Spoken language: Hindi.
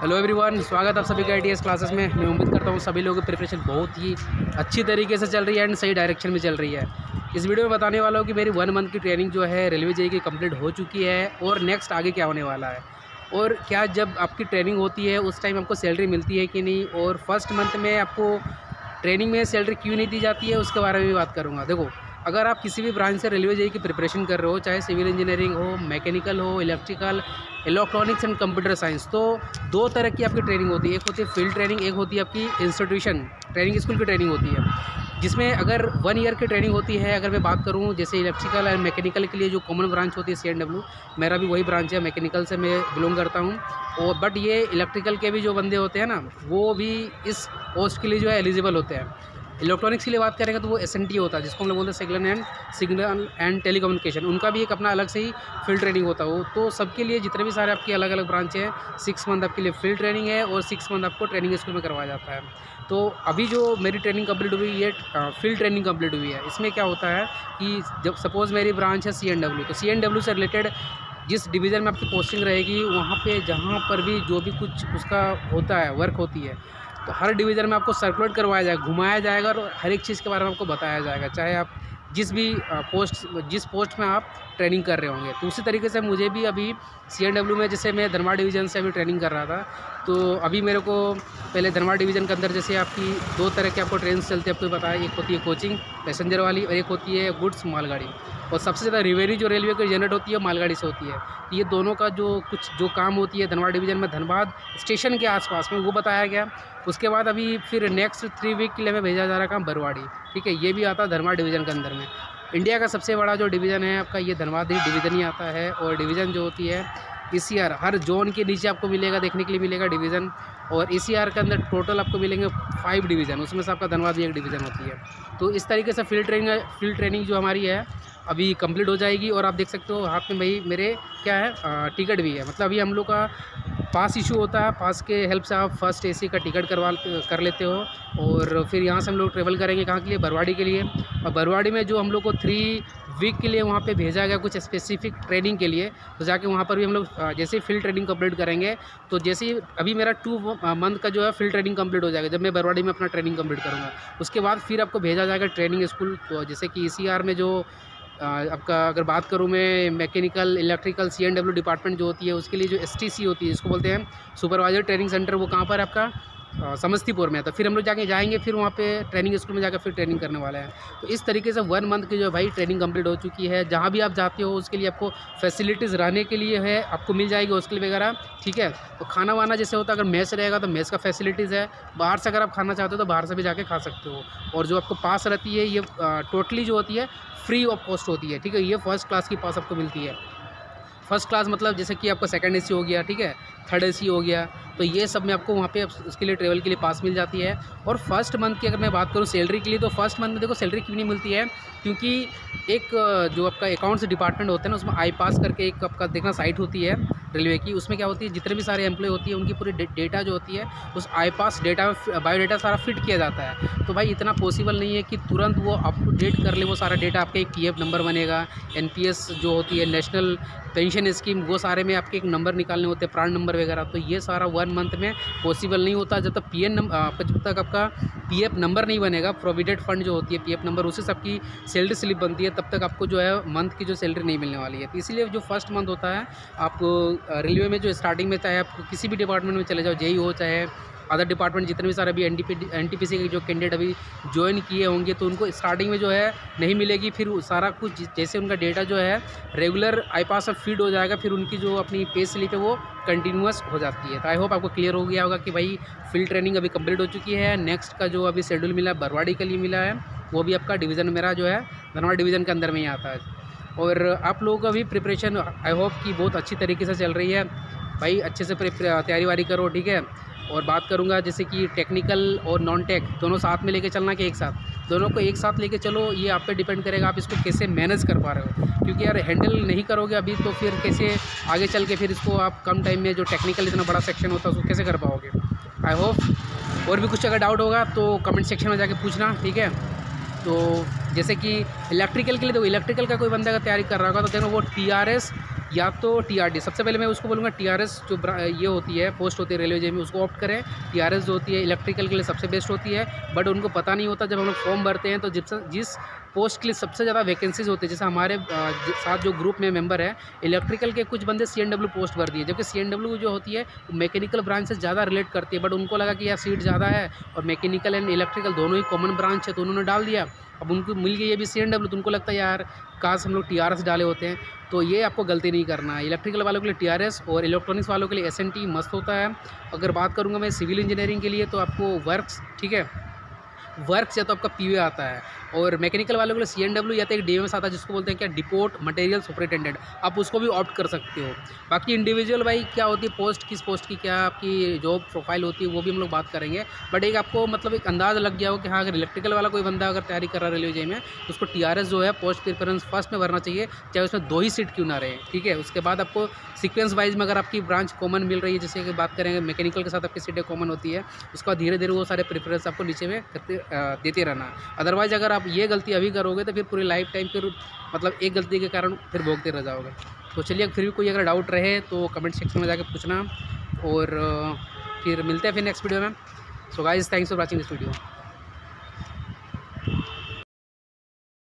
हेलो एवरीवन, स्वागत है आप सभी का ITS क्लासेस में। मैं उम्मीद करता हूँ सभी लोगों की प्रिपरेशन बहुत ही अच्छी तरीके से चल रही है एंड सही डायरेक्शन में चल रही है। इस वीडियो में बताने वाला हूँ कि मेरी 1 मंथ की ट्रेनिंग जो है रेलवे जेईई की कंप्लीट हो चुकी है और नेक्स्ट आगे क्या होने वाला है, और क्या जब आपकी ट्रेनिंग होती है उस टाइम आपको सैलरी मिलती है कि नहीं, और फर्स्ट मंथ में आपको ट्रेनिंग में सैलरी क्यों नहीं दी जाती है उसके बारे में भी बात करूँगा। देखो, अगर आप किसी भी ब्रांच से रेलवे जेईई की प्रिपरेशन कर रहे हो, चाहे सिविल इंजीनियरिंग हो, मैकेनिकल हो, electrical, electronics and computer science, तो दो तरह की आपकी ट्रेनिंग होती है। एक होती है फील्ड ट्रेनिंग, एक होती है आपकी इंस्टीट्यूशन ट्रेनिंग स्कूल की ट्रेनिंग होती है, जिसमें अगर 1 ईयर की ट्रेनिंग होती है। अगर मैं बात करूँ जैसे इलेक्ट्रिकल और मैकेनिकल के लिए जो कॉमन ब्रांच होती है CNW, मेरा भी वही ब्रांच है, मैकेनिकल से मैं बिलोंग करता हूँ। और बट ये इलेक्ट्रिकल के भी जो बंदे होते हैं ना, वो भी इस पोस्ट के लिए जो है एलिजिबल होते हैं। इलेक्ट्रॉनिक्स के लिए बात करेंगे तो वो SNT होता है, जिसको हम लोग बोलते हैं सिग्नल एंड टेलीकम्युनिकेशन। उनका भी एक अपना अलग से ही फील्ड ट्रेनिंग होता है। वो तो सबके लिए जितने भी सारे आपकी अलग अलग ब्रांच हैं, 6 मंथ आपके लिए फील्ड ट्रेनिंग है और 6 मंथ आपको ट्रेनिंग स्कूल में करवाया जाता है। तो अभी जो मेरी ट्रेनिंग कंप्लीट हुई, ये फील्ड ट्रेनिंग कंप्लीट हुई है। इसमें क्या होता है कि जब सपोज़ मेरी ब्रांच है CNW, तो CNW से रिलेटेड जिस डिवीज़न में आपकी पोस्टिंग रहेगी, वहाँ पे जहाँ पर भी जो भी कुछ उसका होता है, वर्क होती है, तो हर डिवीज़न में आपको सर्कुलेट करवाया जाएगा, घुमाया जाएगा और हर एक चीज़ के बारे में आपको बताया जाएगा, चाहे आप जिस पोस्ट में आप ट्रेनिंग कर रहे होंगे। तो उसी तरीके से मुझे भी अभी CNW में, जैसे मैं धनबाद डिवीज़न से अभी ट्रेनिंग कर रहा था, तो अभी मेरे को पहले धनबाद डिवीज़न के अंदर जैसे आपकी 2 तरह की आपको ट्रेन चलती है, आपको पता है। एक होती है कोचिंग पैसेंजर वाली और एक होती है गुड्स मालगाड़ी। और सबसे ज़्यादा रिवेन्यू जो रेलवे की जनरेट होती है मालगाड़ी से होती है। तो ये दोनों का जो काम होती है धनबाद डिवीज़न में, धनबाद स्टेशन के आसपास में, वो बताया गया। उसके बाद अभी फिर नेक्स्ट 3 वीक के लिए हमें भेजा जा रहा है काम बरवाड़ी, ठीक है। ये भी आता है धनबाद डिवीज़न के अंदर में। इंडिया का सबसे बड़ा जो डिवीज़न है आपका, ये धनबाद ही डिवीज़न ही आता है। और डिवीज़न जो होती है ECR, हर जोन के नीचे आपको मिलेगा, देखने के लिए मिलेगा डिवीज़न। और ECR के अंदर टोटल आपको मिलेंगे 5 डिवीज़न, उसमें से आपका धनबाद भी एक डिवीज़न होती है। तो इस तरीके से फील्ड ट्रेनिंग जो हमारी है अभी कंप्लीट हो जाएगी। और आप देख सकते हो हाथ में भाई मेरे क्या है, टिकट भी है। मतलब अभी हम लोग का पास इशू होता है, पास के हेल्प से आप फर्स्ट AC का टिकट कर लेते हो। और फिर यहाँ से हम लोग ट्रेवल करेंगे कहाँ के लिए, बरवाड़ी के लिए। और बरवाड़ी में जो हम लोग को 3 वीक के लिए वहाँ पे भेजा गया कुछ स्पेसिफिक ट्रेनिंग के लिए, तो जाके वहाँ पर भी हम लोग जैसे फील्ड ट्रेनिंग कंप्लीट करेंगे। तो जैसे ही अभी मेरा 2 मंथ का जो है फील्ड ट्रेनिंग कंप्लीट हो जाएगा, जब मैं बरवाड़ी में अपना ट्रेनिंग कंप्लीट करूँगा, उसके बाद फिर आपको भेजा जाएगा ट्रेनिंग स्कूल। तो जैसे कि ECR में जो आपका अगर बात करूँ मैं, मैकेनिकल, इलेक्ट्रिकल, CNW डिपार्टमेंट जो होती है, उसके लिए जो STC होती है, इसको बोलते हैं सुपरवाइजर ट्रेनिंग सेंटर, वो कहाँ पर है आपका, समस्तीपुर में है। तो फिर हम लोग जाएंगे फिर वहाँ पे ट्रेनिंग स्कूल में जाकर फिर ट्रेनिंग करने वाले हैं। तो इस तरीके से 1 मंथ की जो भाई ट्रेनिंग कंप्लीट हो चुकी है। जहाँ भी आप जाते हो उसके लिए आपको फैसिलिटीज़ रहने के लिए है, आपको मिल जाएगी हॉस्टल वगैरह, ठीक है। तो खाना वाना जैसे होता है, अगर मेस रहेगा तो मेस का फैसिलिटीज़ है। बाहर से अगर आप खाना चाहते हो तो बाहर से भी जाके खा सकते हो। और जो आपको पास रहती है, ये टोटली जो होती है फ्री ऑफ कॉस्ट होती है, ठीक है। ये फर्स्ट क्लास की पास आपको मिलती है। फर्स्ट क्लास मतलब जैसे कि आपका सेकंड AC हो गया, ठीक है, थर्ड AC हो गया, तो ये सब में आपको वहाँ पे उसके लिए ट्रेवल के लिए पास मिल जाती है। और फर्स्ट मंथ की अगर मैं बात करूँ सैलरी के लिए, तो फर्स्ट मंथ में देखो सैलरी क्यों नहीं मिलती है, क्योंकि एक जो आपका अकाउंट्स डिपार्टमेंट होता है ना, उसमें iPass करके एक आपका देखना साइट होती है रेलवे की। उसमें क्या होती है, जितने भी सारे एम्प्लॉय होती है उनकी पूरी डेटा जो होती है उस iPass डेटा में बायोडाटा सारा फिट किया जाता है। तो भाई इतना पॉसिबल नहीं है कि तुरंत वो अप टू डेट कर ले वो सारा डेटा। आपका एक PF नंबर बनेगा, NPS जो होती है नेशनल पेंशन स्कीम, वो सारे में आपके एक नंबर निकालने होते हैं, प्राण नंबर वगैरह। तो ये सारा 1 मंथ में पॉसिबल नहीं होता। जब तक जब तक आपका PF नंबर नहीं बनेगा, प्रोविडेंट फंड जो होती है PF नंबर, उससे सबकी सैलरी स्लिप बनती है, तब तक आपको जो है मंथ की जो सैलरी नहीं मिलने वाली है। तो इसीलिए जो फर्स्ट मंथ होता है, आप रेलवे में जो स्टार्टिंग में, चाहे आप किसी भी डिपार्टमेंट में चले जाओ, JEE हो चाहे अदर डिपार्टमेंट, जितने भी सारे अभी NTPC के जो कैंडिडेट अभी ज्वाइन किए होंगे, तो उनको स्टार्टिंग में जो है नहीं मिलेगी। फिर सारा कुछ जैसे उनका डेटा जो है रेगुलर iPass में फीड हो जाएगा, फिर उनकी जो अपनी पे स्लिप है वो कंटिन्यूअस हो जाती है। तो आई होप आपको क्लियर हो गया होगा कि भाई फील्ड ट्रेनिंग अभी कंप्लीट हो चुकी है। नेक्स्ट का जो अभी शेड्यूल मिला है बरवाड़ी के लिए मिला है, वो भी आपका डिवीज़न मेरा जो है धनबाद डिवीज़न के अंदर में ही आता है। और आप लोगों का भी प्रिपरेशन आई होप कि बहुत अच्छी तरीके से चल रही है। भाई अच्छे से तैयारी वारी करो, ठीक है। और बात करूंगा जैसे कि टेक्निकल और नॉन टेक दोनों साथ में लेके चलना कि एक साथ, दोनों को एक साथ लेके चलो। ये आप पे डिपेंड करेगा आप इसको कैसे मैनेज कर पा रहे हो, क्योंकि यार हैंडल नहीं करोगे अभी तो फिर कैसे आगे चल के फिर इसको आप कम टाइम में, जो टेक्निकल इतना बड़ा सेक्शन होता है उसको कैसे कर पाओगे। आई होप और भी कुछ अगर डाउट होगा तो कमेंट सेक्शन में जाके पूछना, ठीक है। तो जैसे कि इलेक्ट्रिकल के लिए, तो इलेक्ट्रिकल का कोई बंदा अगर तैयारी कर रहा होगा तो देखो वो TRS या तो टीआरडी। सबसे पहले मैं उसको बोलूँगा टीआरएस जो ये होती है, पोस्ट होती है रेलवे जे में, उसको ऑप्ट करें। टीआरएस जो होती है इलेक्ट्रिकल के लिए सबसे बेस्ट होती है, बट उनको पता नहीं होता। जब हम लोग फॉर्म भरते हैं तो जिस पोस्ट के लिए सबसे ज़्यादा वैकेंसीज होती है, जैसे हमारे साथ जो ग्रुप में मेंबर है, इलेक्ट्रिकल के कुछ बंदे सीएनडब्ल्यू पोस्ट भर दिए, जबकि सीएनडब्ल्यू जो होती है मैकेनिकल ब्रांच से ज़्यादा रिलेट करती है, बट उनको लगा कि यार सीट ज़्यादा है और मैकेनिकल एंड इलेक्ट्रिकल दोनों ही कॉमन ब्रांच है, तो उन्होंने डाल दिया। अब उनको मिल गई ये भी सीएनडब्ल्यू, तो उनको लगता है यार काश हम लोग टीआरएस डाले होते हैं। तो ये आपको गलती नहीं करना है। इलेक्ट्रिकल वालों के लिए टीआरएस और इलेक्ट्रॉनिक्स वालों के लिए एसएनटी मस्त होता है। अगर बात करूँगा मैं सिविल इंजीनियरिंग के लिए, तो आपको वर्क्स, ठीक है, वर्क्स या तो आपका पीवे आता है, और मैकेनिकल वालों के लिए सीएनडब्ल्यू या तो एक डीएमएस आता है जिसको बोलते हैं क्या, डिपोट मटेरियल सुपरिटेंडेंट, आप उसको भी ऑप्ट कर सकते हो। बाकी इंडिविजुअल भाई क्या होती है पोस्ट, किस पोस्ट की क्या आपकी जॉब प्रोफाइल होती है वो भी हम लोग बात करेंगे, बट एक आपको मतलब एक अंदाज़ लग गया हो कि हाँ अगर इलेक्ट्रिकल वाला कोई बंदा अगर तैयारी कर रहा है रेलवे जे में, तो उसको टीआरएस जो है पोस्ट प्रेफरेंस फर्स्ट में भरना चाहिए, चाहे उसमें 2 ही सीट क्यों ना रहे, ठीक है। उसके बाद आपको सीक्वेंस वाइज में अगर आपकी ब्रांच कॉमन मिल रही है, जैसे कि बात करेंगे मैकेनिकल के साथ आपकी सीटें कॉमन होती है, उसके बाद धीरे धीरे वो सारे प्रेफरेंस आपको नीचे में देते रहना। अदरवाइज़ अगर आप ये गलती अभी करोगे तो फिर पूरी लाइफ टाइम फिर मतलब एक गलती के कारण फिर भोगते रह जाओगे। तो चलिए फिर भी कोई अगर डाउट रहे तो कमेंट सेक्शन में जाके पूछना, और फिर मिलते हैं फिर नेक्स्ट वीडियो में। So guys, thanks for watching this video.